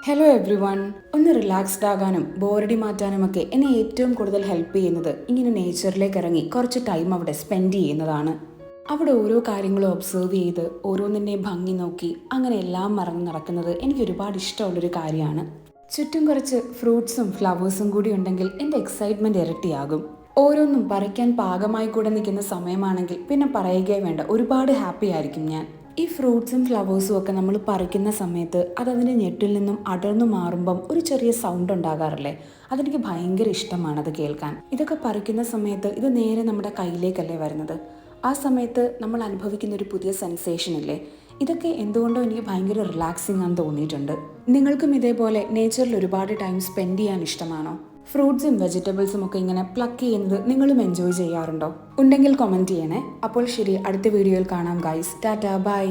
Hello every one. ഒന്ന് relaxed ആകാനും ബോറടി മാറ്റാനുമൊക്കെ എന്നെ ഏറ്റവും കൂടുതൽ ഹെൽപ്പ് ചെയ്യുന്നത് ഇങ്ങനെ നേച്ചറിലേക്ക് ഇറങ്ങി കുറച്ച് ടൈം അവിടെ സ്പെൻഡ് ചെയ്യുന്നതാണ്. അവിടെ ഓരോ കാര്യങ്ങളും ഒബ്സർവ് ചെയ്ത് ഓരോന്നിൻ്റെ ഭംഗി നോക്കി അങ്ങനെ എല്ലാം മറന്ന് നടക്കുന്നത് എനിക്ക് ഒരുപാട് ഇഷ്ടമുള്ളൊരു കാര്യമാണ്. ചുറ്റും കുറച്ച് ഫ്രൂട്ട്സും ഫ്ലവേഴ്സും കൂടി ഉണ്ടെങ്കിൽ എൻ്റെ എക്സൈറ്റ്മെൻറ്റ് ഇരട്ടിയാകും. ഓരോന്നും പറിക്കാൻ പാകമായി കൂടെ നിൽക്കുന്ന സമയമാണെങ്കിൽ പിന്നെ പറയുകയേ വേണ്ട, ഒരുപാട് ഹാപ്പി ആയിരിക്കും ഞാൻ. ഈ ഫ്രൂട്ട്സും ഫ്ലവേഴ്സും ഒക്കെ നമ്മൾ പറിക്കുന്ന സമയത്ത് അതതിൻ്റെ ഞെട്ടിൽ നിന്നും അടർന്നു മാറുമ്പം ഒരു ചെറിയ സൗണ്ട് ഉണ്ടാകാറില്ലേ? അതെനിക്ക് ഭയങ്കര ഇഷ്ടമാണ് അത് കേൾക്കാൻ. ഇതൊക്കെ പറിക്കുന്ന സമയത്ത് ഇത് നേരെ നമ്മുടെ കയ്യിലേക്കല്ലേ വരുന്നത്. ആ സമയത്ത് നമ്മൾ അനുഭവിക്കുന്ന ഒരു പുതിയ സെൻസേഷൻ ഇല്ലേ? ഇതൊക്കെ എന്തുകൊണ്ടോ എനിക്ക് ഭയങ്കര റിലാക്സിങ് ആണെന്ന് തോന്നിയിട്ടുണ്ട്. നിങ്ങൾക്കും ഇതേപോലെ നേച്ചറിൽ ഒരുപാട് ടൈം സ്പെൻഡ് ചെയ്യാൻ ഇഷ്ടമാണോ? ഫ്രൂട്ട്സും വെജിറ്റബിൾസും ഒക്കെ ഇങ്ങനെ പ്ലക്ക് ചെയ്യുന്നത് നിങ്ങളും എൻജോയ് ചെയ്യാറുണ്ടോ? ഉണ്ടെങ്കിൽ കമൻറ്റ് ചെയ്യണേ. അപ്പോൾ ശരി, അടുത്ത വീഡിയോയിൽ കാണാം ഗൈസ്. ടാറ്റാ, ബൈ.